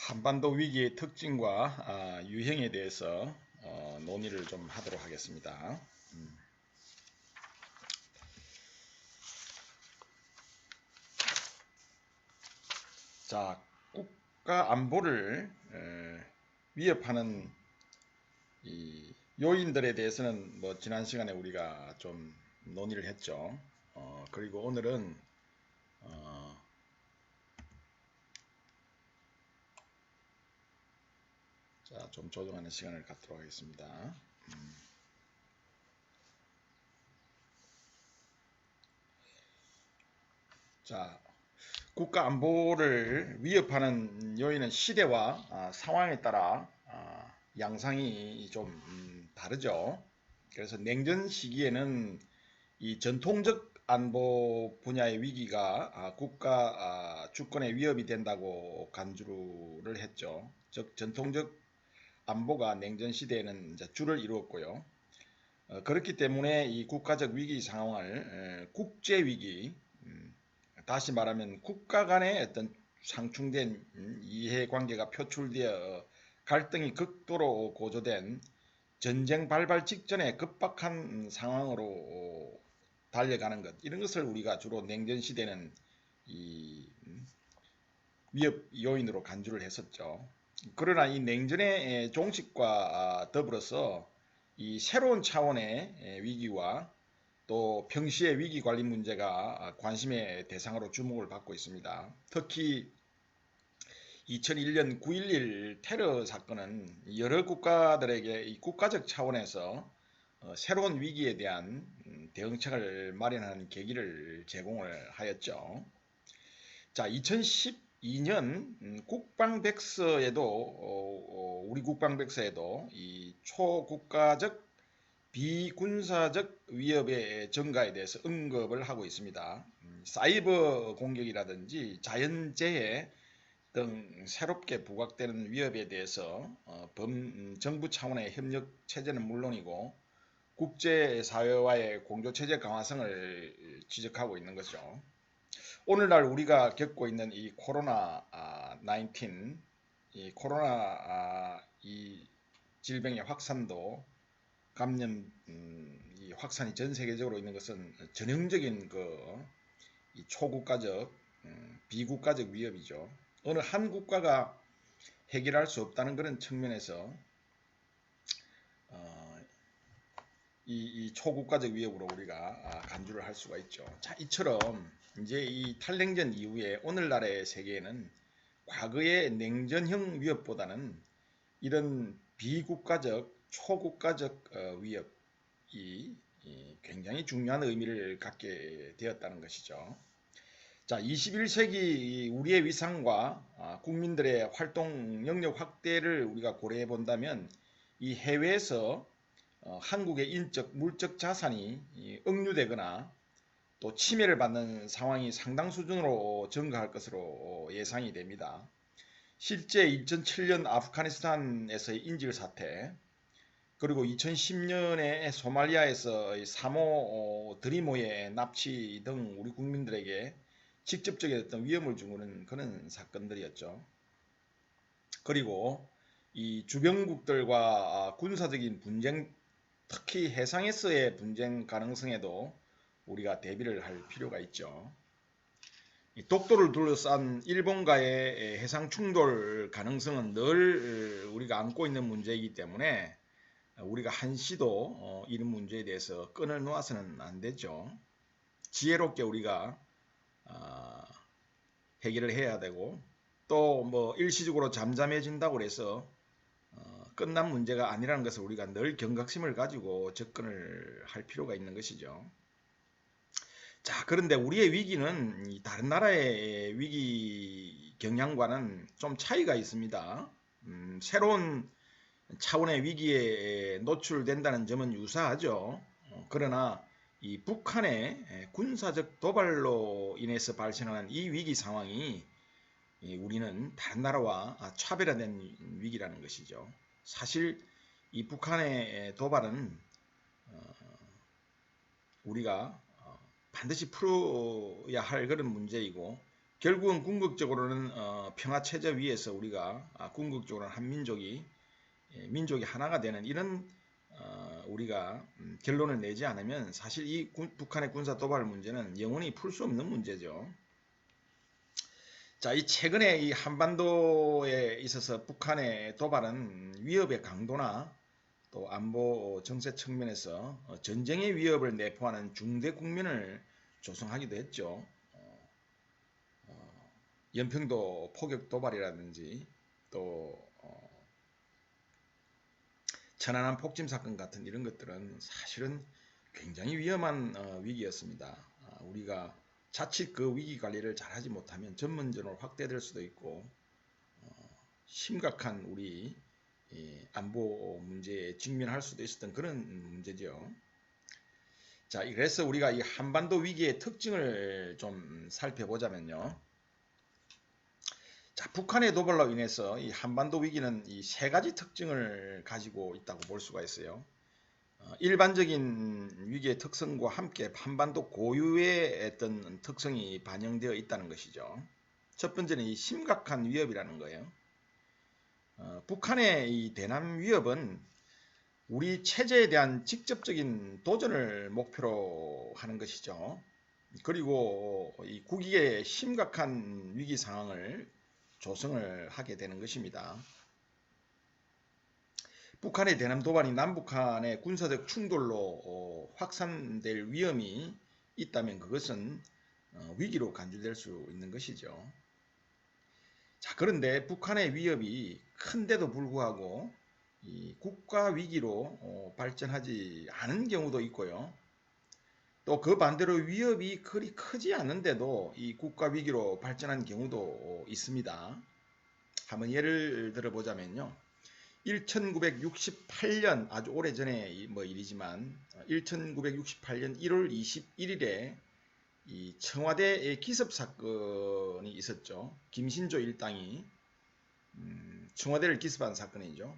한반도 위기의 특징과 유형에 대해서 논의를 좀 하도록 하겠습니다. 자, 국가 안보를 위협하는 이 요인들에 대해서는 뭐 지난 시간에 우리가 좀 논의를 했죠. 그리고 오늘은 좀 조정하는 시간을 갖도록 하겠습니다. 자, 국가 안보를 위협하는 요인은 시대와 상황에 따라 양상이 좀 다르죠. 그래서 냉전 시기에는 이 전통적 안보 분야의 위기가 국가 주권의 위협이 된다고 간주를 했죠. 즉 전통적 안보가 냉전 시대에는 이제 주를 이루었고요. 그렇기 때문에 이 국가적 위기 상황을 국제 위기, 다시 말하면 국가 간의 어떤 상충된 이해관계가 표출되어 갈등이 극도로 고조된 전쟁 발발 직전의 급박한 상황으로 달려가는 것, 이런 것을 우리가 주로 냉전 시대는 이 위협 요인으로 간주를 했었죠. 그러나 이 냉전의 종식과 더불어서 이 새로운 차원의 위기와 또 평시의 위기 관리 문제가 관심의 대상으로 주목을 받고 있습니다. 특히 2001년 9.11 테러 사건은 여러 국가들에게 이 국가적 차원에서 새로운 위기에 대한 대응책을 마련하는 계기를 제공을 하였죠. 자, 2012년 국방백서에도 우리 국방백서에도 이 초국가적 비군사적 위협의 증가에 대해서 언급을 하고 있습니다. 사이버 공격이라든지 자연재해 등 새롭게 부각되는 위협에 대해서 정부 차원의 협력 체제는 물론이고 국제사회와의 공조체제 강화성을 지적하고 있는 것이죠. 오늘날 우리가 겪고 있는 이 코로나 19, 이 코로나 이 질병의 확산도 감염 이 확산이 전 세계적으로 있는 것은 전형적인 이 초국가적 비국가적 위협이죠. 어느 한 국가가 해결할 수 없다는 그런 측면에서 이 초국가적 위협으로 우리가 간주를 할 수가 있죠. 자, 이처럼 이제 이 탈냉전 이후에 오늘날의 세계에는 과거의 냉전형 위협보다는 이런 비국가적 초국가적 위협이 굉장히 중요한 의미를 갖게 되었다는 것이죠. 자, 21세기 우리의 위상과 국민들의 활동 영역 확대를 우리가 고려해 본다면 이 해외에서 한국의 인적, 물적 자산이 억류되거나 또 침해를 받는 상황이 상당 수준으로 증가할 것으로 예상이 됩니다. 실제 2007년 아프가니스탄에서의 인질 사태, 그리고 2010년에 소말리아에서 사모 드리모의 납치 등 우리 국민들에게 직접적인 어떤 위험을 주는 그런 사건들이었죠. 그리고 이 주변국들과 군사적인 분쟁, 특히 해상에서의 분쟁 가능성에도 우리가 대비를 할 필요가 있죠. 독도를 둘러싼 일본과의 해상 충돌 가능성은 늘 우리가 안고 있는 문제이기 때문에 우리가 한시도 이런 문제에 대해서 끈을 놓아서는 안 되죠. 지혜롭게 우리가 해결을 해야 되고, 또 뭐 일시적으로 잠잠해진다고 해서 끝난 문제가 아니라는 것을 우리가 늘 경각심을 가지고 접근을 할 필요가 있는 것이죠. 자, 그런데 우리의 위기는 다른 나라의 위기 경향과는 좀 차이가 있습니다. 새로운 차원의 위기에 노출된다는 점은 유사하죠. 그러나 이 북한의 군사적 도발로 인해서 발생하는 이 위기 상황이 우리는 다른 나라와 차별화된 위기라는 것이죠. 사실 이 북한의 도발은 우리가 반드시 풀어야 할 그런 문제이고, 결국은 궁극적으로는 평화 체제 위에서 우리가 궁극적으로는 한민족이 민족이 하나가 되는 이런 우리가 결론을 내지 않으면 사실 이 북한의 군사 도발 문제는 영원히 풀 수 없는 문제죠. 자, 이 최근에 이 한반도에 있어서 북한의 도발은 위협의 강도나 또 안보 정세 측면에서 전쟁의 위협을 내포하는 중대 국면을 조성하기도 했죠. 연평도 포격 도발이라든지 또 천안함 폭침 사건 같은 이런 것들은 사실은 굉장히 위험한 위기였습니다. 우리가 자칫 그 위기 관리를 잘하지 못하면 전문전으로 확대될 수도 있고 심각한 우리 안보 문제에 직면할 수도 있었던 그런 문제죠. 자, 그래서 우리가 이 한반도 위기의 특징을 좀 살펴보자면요. 자, 북한의 도발로 인해서 이 한반도 위기는 이 세 가지 특징을 가지고 있다고 볼 수가 있어요. 일반적인 위기의 특성과 함께 한반도 고유의 어떤 특성이 반영되어 있다는 것이죠. 첫 번째는 이 심각한 위협이라는 거예요. 북한의 이 대남 위협은 우리 체제에 대한 직접적인 도전을 목표로 하는 것이죠. 그리고 이 국익의 심각한 위기 상황을 조성을 하게 되는 것입니다. 북한의 대남 도발이 남북한의 군사적 충돌로 확산될 위험이 있다면 그것은 위기로 간주될 수 있는 것이죠. 자, 그런데 북한의 위협이 큰데도 불구하고 이 국가 위기로 발전하지 않은 경우도 있고요. 또 그 반대로 위협이 그리 크지 않은데도 이 국가 위기로 발전한 경우도 있습니다. 한번 예를 들어보자면요. 1968년 아주 오래전에 뭐 일이지만 1968년 1월 21일에 이 청와대 기습 사건이 있었죠. 김신조 일당이 청와대를 기습한 사건이죠.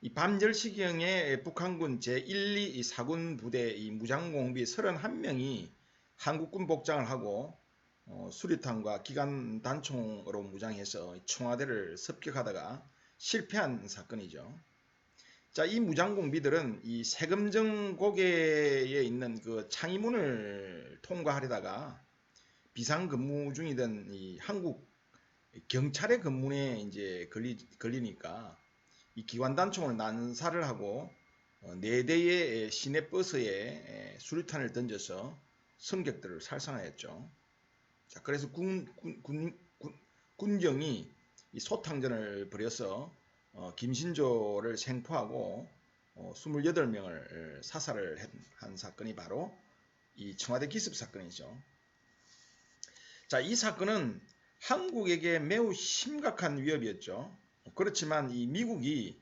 이 밤 10시경에 북한군 제1, 2 사군 부대 이 무장공비 31명이 한국군 복장을 하고 수류탄과 기관 단총으로 무장해서 청와대를 습격하다가 실패한 사건이죠. 자, 이 무장공비들은 이 세금정 고개에 있는 그 창의문을 통과하려다가 비상근무 중이던 이 한국 경찰의 근무에 이제 걸리니까 이 기관단총을 난사를 하고 4대의 시내버스에 수류탄을 던져서 승객들을 살상하였죠. 자, 그래서 군경이 이 소탕전을 벌여서 김신조를 생포하고 28명을 사살을 한 사건이 바로 이 청와대 기습 사건이죠. 자, 이 사건은 한국에게 매우 심각한 위협이었죠. 그렇지만 이 미국이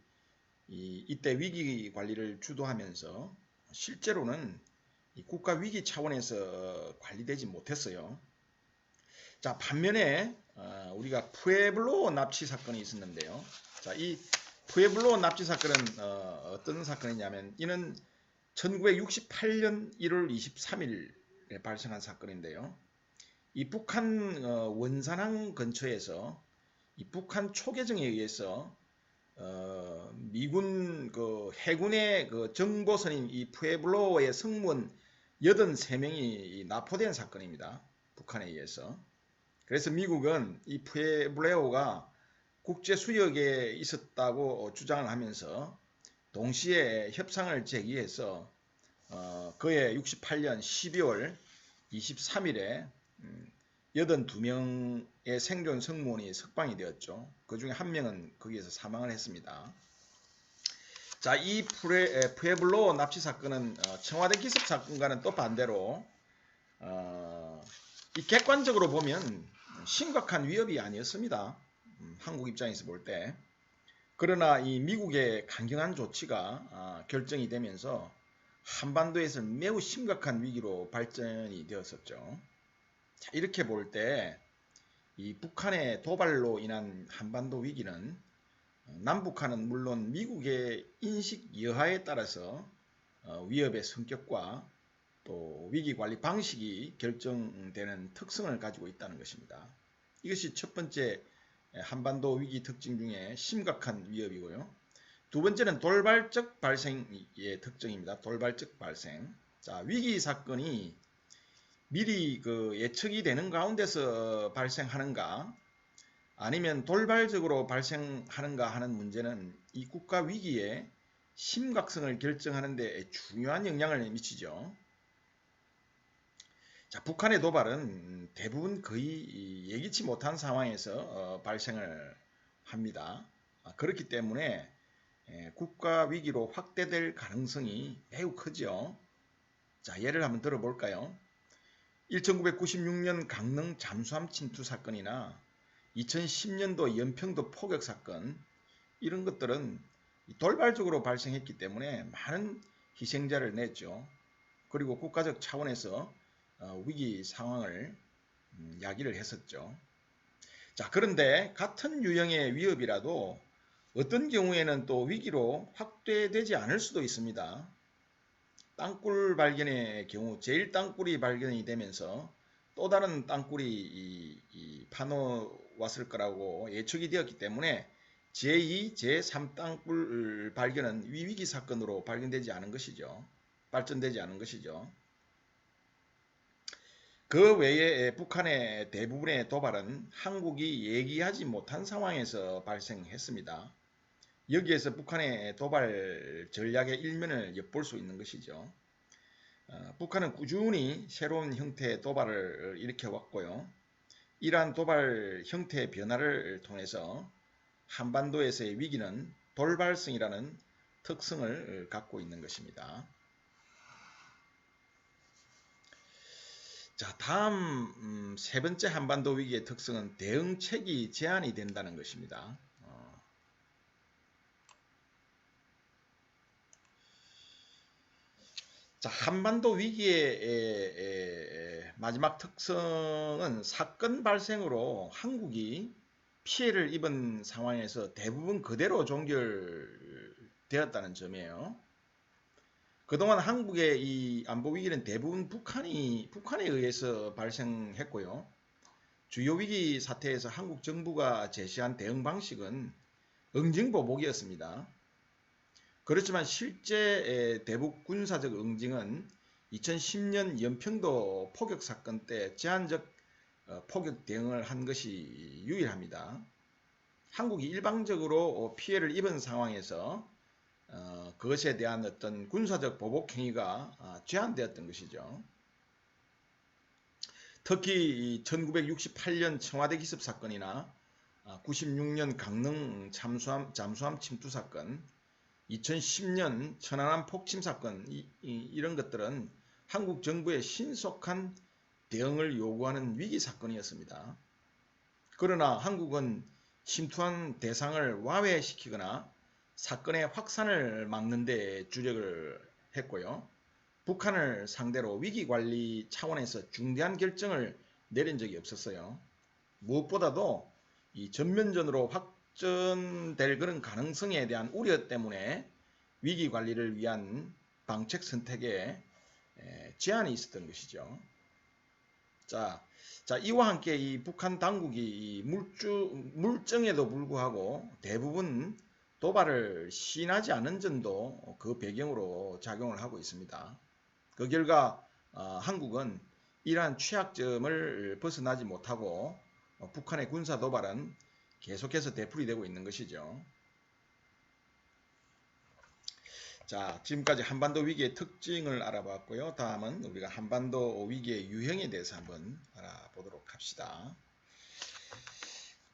이때 위기 관리를 주도하면서 실제로는 이 국가 위기 차원에서 관리되지 못했어요. 자, 반면에 우리가 푸에블로 납치 사건이 있었는데요. 자, 이 푸에블로 납치 사건은 어떤 사건이냐면 이는 1968년 1월 23일에 발생한 사건인데요. 이 북한 원산항 근처에서 이 북한 초계정에 의해서 미군 그 해군의 그 정보선인 이 푸에블로의 승무원 83명이 납포된 사건입니다. 북한에 의해서. 그래서 미국은 이 푸에블레오가 국제 수역에 있었다고 주장을 하면서 동시에 협상을 제기해서 그해 68년 12월 23일에 82명의 생존 승무원이 석방이 되었죠. 그 중에 한 명은 거기에서 사망을 했습니다. 자, 이 푸에블로 납치 사건은 청와대 기습 사건과는 또 반대로 이 객관적으로 보면 심각한 위협이 아니었습니다. 한국 입장에서 볼 때. 그러나 이 미국의 강경한 조치가 결정이 되면서 한반도에서 매우 심각한 위기로 발전이 되었었죠. 자, 이렇게 볼 때 이 북한의 도발로 인한 한반도 위기는 남북한은 물론 미국의 인식 여하에 따라서 위협의 성격과 또 위기관리 방식이 결정되는 특성을 가지고 있다는 것입니다. 이것이 첫 번째 한반도 위기 특징 중에 심각한 위협이고요. 두 번째는 돌발적 발생의 특징입니다. 돌발적 발생. 자, 위기 사건이 미리 예측이 되는 가운데서 발생하는가 아니면 돌발적으로 발생하는가 하는 문제는 이 국가 위기의 심각성을 결정하는 데 중요한 영향을 미치죠. 자, 북한의 도발은 대부분 거의 예기치 못한 상황에서 발생을 합니다. 그렇기 때문에 국가 위기로 확대될 가능성이 매우 크죠. 자, 예를 한번 들어볼까요? 1996년 강릉 잠수함 침투 사건이나 2010년도 연평도 포격 사건, 이런 것들은 돌발적으로 발생했기 때문에 많은 희생자를 냈죠. 그리고 국가적 차원에서 위기 상황을 야기를 했었죠. 자, 그런데 같은 유형의 위협이라도 어떤 경우에는 또 위기로 확대되지 않을 수도 있습니다. 땅굴 발견의 경우 제일 땅굴이 발견이 되면서 또 다른 땅굴이 파놓았을 거라고 예측이 되었기 때문에 제2, 제3 땅굴 발견은 위기 사건으로 발견되지 않은 것이죠. 발전되지 않은 것이죠. 그 외에 북한의 대부분의 도발은 한국이 예기하지 못한 상황에서 발생했습니다. 여기에서 북한의 도발 전략의 일면을 엿볼 수 있는 것이죠. 북한은 꾸준히 새로운 형태의 도발을 일으켜왔고요. 이러한 도발 형태의 변화를 통해서 한반도에서의 위기는 돌발성이라는 특성을 갖고 있는 것입니다. 자, 다음 세 번째 한반도 위기의 특성은 대응책이 제한이 된다는 것입니다. 자, 한반도 위기의 마지막 특성은 사건 발생으로 한국이 피해를 입은 상황에서 대부분 그대로 종결되었다는 점이에요. 그동안 한국의 이 안보 위기는 대부분 북한에 의해서 발생했고요. 주요 위기 사태에서 한국 정부가 제시한 대응 방식은 응징보복이었습니다. 그렇지만 실제 대북 군사적 응징은 2010년 연평도 포격 사건 때 제한적 포격 대응을 한 것이 유일합니다. 한국이 일방적으로 피해를 입은 상황에서 그것에 대한 어떤 군사적 보복 행위가 제한되었던 것이죠. 특히 1968년 청와대 기습 사건이나 96년 강릉 잠수함 침투 사건, 2010년 천안함 폭침 사건, 이런 것들은 한국 정부의 신속한 대응을 요구하는 위기 사건이었습니다. 그러나 한국은 침투한 대상을 와해시키거나 사건의 확산을 막는 데 주력을 했고요. 북한을 상대로 위기관리 차원에서 중대한 결정을 내린 적이 없었어요. 무엇보다도 이 전면전으로 확전될 그런 가능성에 대한 우려 때문에 위기관리를 위한 방책 선택에 제한이 있었던 것이죠. 자, 이와 함께 이 북한 당국이 이 물증에도 불구하고 대부분 도발을 시인하지 않은 점도 그 배경으로 작용을 하고 있습니다. 그 결과 한국은 이러한 취약점을 벗어나지 못하고 북한의 군사 도발은 계속해서 되풀이되고 있는 것이죠. 자, 지금까지 한반도 위기의 특징을 알아봤고요. 다음은 우리가 한반도 위기의 유형에 대해서 한번 알아보도록 합시다.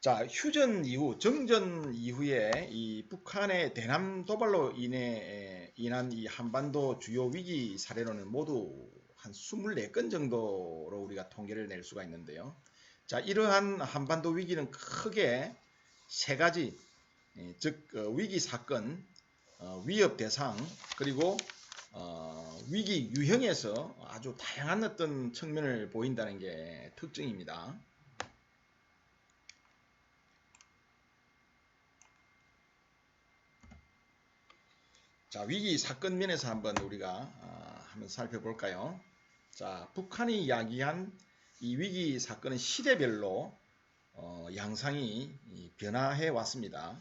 자, 휴전 이후, 정전 이후에 이 북한의 대남 도발로 인한 이 한반도 주요 위기 사례로는 모두 한 24건 정도로 우리가 통계를 낼 수가 있는데요. 자, 이러한 한반도 위기는 크게 세 가지, 즉 위기 사건, 위협 대상, 그리고 위기 유형에서 아주 다양한 어떤 측면을 보인다는 게 특징입니다. 자, 위기 사건 면에서 한번 우리가 한번 살펴볼까요? 자, 북한이 이야기한 이 위기 사건은 시대별로 양상이 변화해 왔습니다.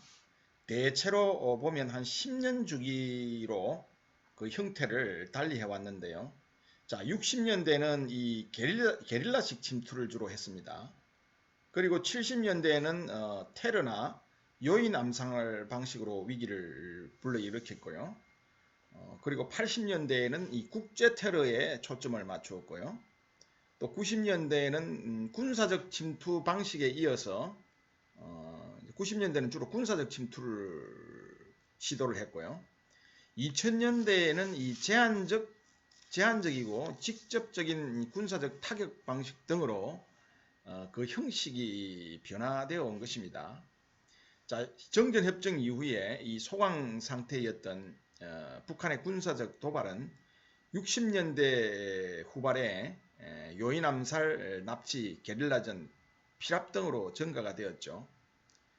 대체로 보면 한 10년 주기로 그 형태를 달리 해왔는데요. 자, 60년대는 이 게릴라식 침투를 주로 했습니다. 그리고 70년대에는 테러나 요인 암살 방식으로 위기를 불러일으켰고요. 그리고 80년대에는 이 국제 테러에 초점을 맞추었고요. 또 90년대에는 군사적 침투 방식에 이어서 90년대는 주로 군사적 침투를 시도를 했고요. 2000년대에는 이 제한적이고 직접적인 군사적 타격 방식 등으로 그 형식이 변화되어 온 것입니다. 자, 정전협정 이후에 이 소강 상태였던 북한의 군사적 도발은 60년대 후반에 요인 암살, 납치, 게릴라전, 피랍 등으로 증가가 되었죠.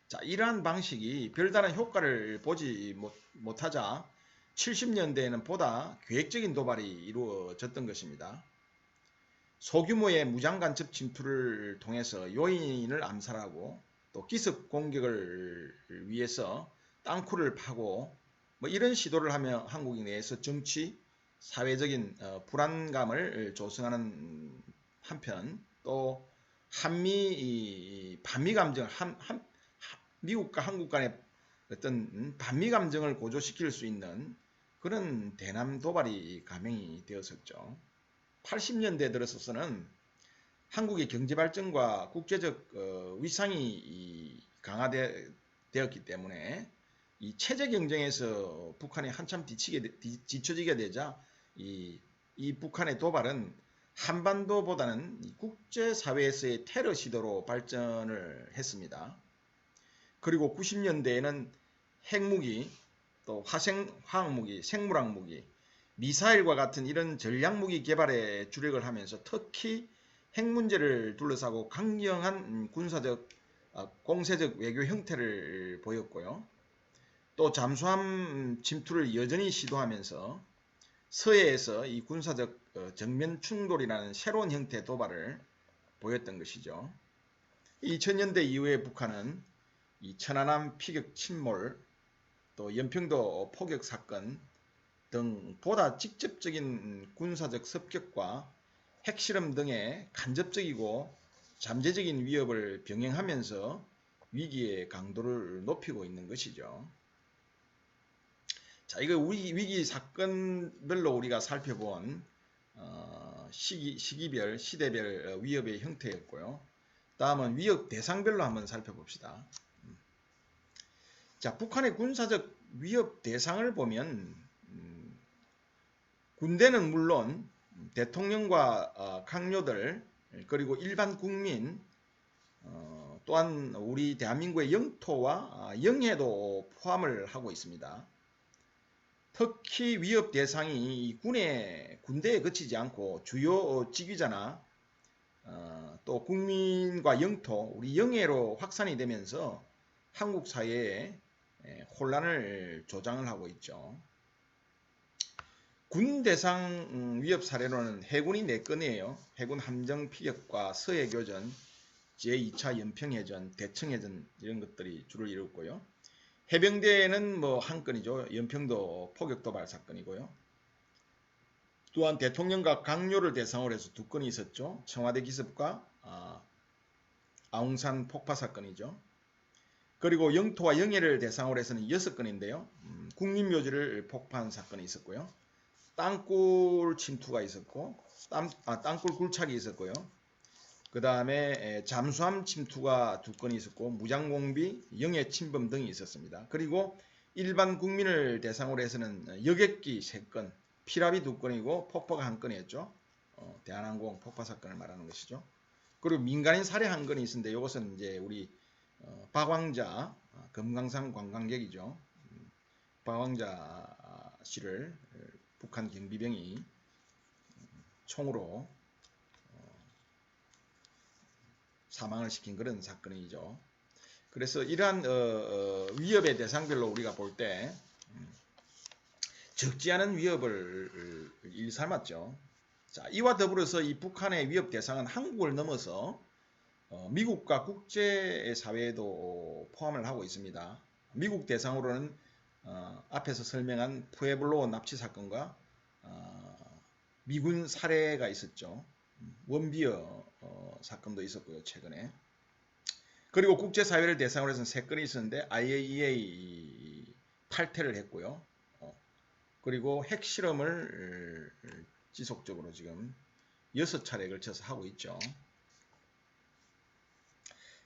자, 이러한 방식이 별다른 효과를 보지 못하자 70년대에는 보다 계획적인 도발이 이루어졌던 것입니다. 소규모의 무장간첩 침투를 통해서 요인을 암살하고 또 기습 공격을 위해서 땅굴을 파고 뭐 이런 시도를 하며 한국 내에서 정치, 사회적인 불안감을 조성하는 한편 또 반미 감정, 미국과 한국 간의 어떤 반미 감정을 고조시킬 수 있는 그런 대남 도발이 감행이 되었었죠. 80년대 들어서는 한국의 경제 발전과 국제적 위상이 강화되었기 때문에 이 체제 경쟁에서 북한이 한참 뒤처지게 되자 이 북한의 도발은 한반도보다는 국제사회에서의 테러 시도로 발전을 했습니다. 그리고 90년대에는 핵무기, 또 화학무기, 생물학무기, 미사일과 같은 이런 전략무기 개발에 주력을 하면서 특히 핵 문제를 둘러싸고 강경한 군사적, 공세적 외교 형태를 보였고요. 또 잠수함 침투를 여전히 시도하면서 서해에서 이 군사적 정면 충돌이라는 새로운 형태의 도발을 보였던 것이죠. 2000년대 이후에 북한은 이 천안함 피격 침몰, 또 연평도 포격 사건 등 보다 직접적인 군사적 습격과 핵실험 등의 간접적이고 잠재적인 위협을 병행하면서 위기의 강도를 높이고 있는 것이죠. 자, 이거 위기 사건별로 우리가 살펴본 시기별, 시대별 위협의 형태였고요. 다음은 위협 대상별로 한번 살펴봅시다. 자, 북한의 군사적 위협 대상을 보면 군대는 물론 대통령과 강요들 그리고 일반 국민 또한 우리 대한민국의 영토와 영해도 포함을 하고 있습니다. 특히 위협 대상이 군대에 그치지 않고 주요 지휘자나 또 국민과 영토, 우리 영해로 확산이 되면서 한국 사회에 혼란을 조장을 하고 있죠. 군 대상 위협 사례로는 해군이 4건이에요. 해군 함정 피격과 서해교전, 제2차 연평해전, 대청해전 이런 것들이 주를 이뤘고요. 해병대에는 뭐 한 건이죠. 연평도 포격 도발 사건이고요. 또한 대통령과 강요를 대상으로 해서 2건이 있었죠. 청와대 기습과 아웅산 폭파 사건이죠. 그리고 영토와 영해를 대상으로 해서는 6건인데요. 국립묘지를 폭파한 사건이 있었고요. 땅굴 침투가 있었고, 땅굴 굴착이 있었고요. 그 다음에 잠수함 침투가 2건이 있었고, 무장공비, 영해 침범 등이 있었습니다. 그리고 일반 국민을 대상으로 해서는 여객기 3건, 피랍이 2건이고, 폭파가 1건이었죠. 대한항공 폭파 사건을 말하는 것이죠. 그리고 민간인 살해 1건이 있었는데, 이것은 이제 우리 박왕자, 금강산 관광객이죠. 박왕자 씨를 북한 경비병이 총으로 사망을 시킨 그런 사건이죠. 그래서 이러한 위협의 대상별로 우리가 볼 때 적지 않은 위협을 일삼았죠. 자, 이와 더불어서 이 북한의 위협 대상은 한국을 넘어서 미국과 국제사회에도 포함을 하고 있습니다. 미국 대상으로는 앞에서 설명한 푸에블로 납치 사건과 미군 살해가 있었죠. 원비어 사건도 있었고요, 최근에. 그리고 국제사회를 대상으로 해서는 3건이 있었는데 IAEA 탈퇴를 했고요. 그리고 핵실험을 지속적으로 지금 6차례에 걸쳐서 하고 있죠.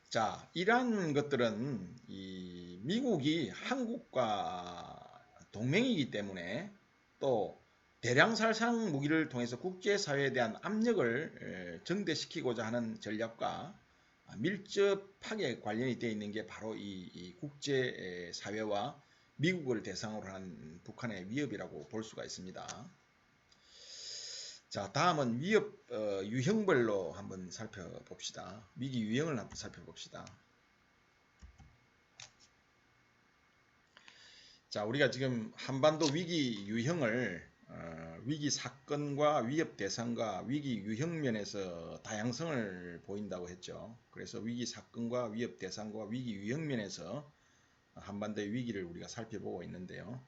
자, 이러한 것들은 이 미국이 한국과 동맹이기 때문에 또 대량살상 무기를 통해서 국제사회에 대한 압력을 증대시키고자 하는 전략과 밀접하게 관련이 되어 있는 게 바로 이 국제사회와 미국을 대상으로 한 북한의 위협이라고 볼 수가 있습니다. 자, 다음은 위협 유형별로 한번 살펴봅시다. 위기 유형을 한번 살펴봅시다. 자, 우리가 지금 한반도 위기 유형을 위기 사건과 위협 대상과 위기 유형 면에서 다양성을 보인다고 했죠. 그래서 위기 사건과 위협 대상과 위기 유형 면에서 한반도의 위기를 우리가 살펴보고 있는데요.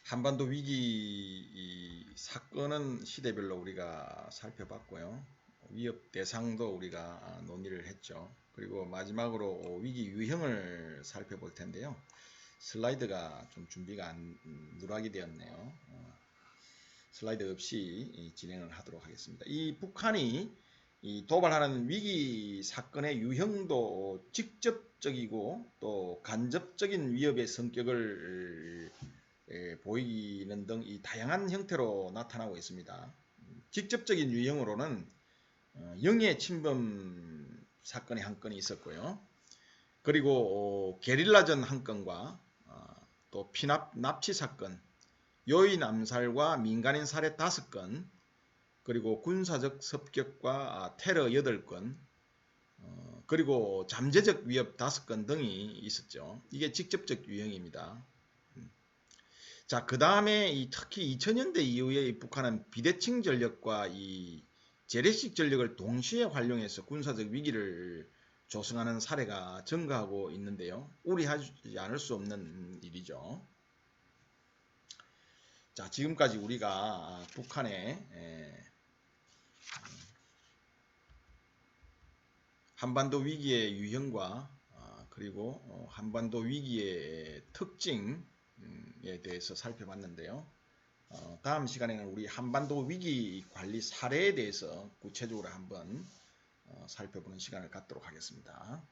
한반도 위기 사건은 시대별로 우리가 살펴봤고요. 위협 대상도 우리가 논의를 했죠. 그리고 마지막으로 위기 유형을 살펴볼 텐데요. 슬라이드가 좀 준비가 누락이 되었네요. 슬라이드 없이 진행을 하도록 하겠습니다. 이 북한이 도발하는 위기 사건의 유형도 직접적이고 또 간접적인 위협의 성격을 보이는 등 이 다양한 형태로 나타나고 있습니다. 직접적인 유형으로는 영해 침범 사건이 한 건이 있었고요. 그리고 게릴라전 한 건과 또 납치 사건, 요인 암살과 민간인 살해 5건, 그리고 군사적 습격과 테러 8건, 그리고 잠재적 위협 5건 등이 있었죠. 이게 직접적 유형입니다. 자, 그 다음에 특히 2000년대 이후에 북한은 비대칭 전력과 이 재래식 전력을 동시에 활용해서 군사적 위기를 조성하는 사례가 증가하고 있는데요. 우려하지 않을 수 없는 일이죠. 자, 지금까지 우리가 북한의 한반도 위기의 유형과 그리고 한반도 위기의 특징 에 대해서 살펴봤는데요. 다음 시간에는 우리 한반도 위기 관리 사례에 대해서 구체적으로 한번 살펴보는 시간을 갖도록 하겠습니다.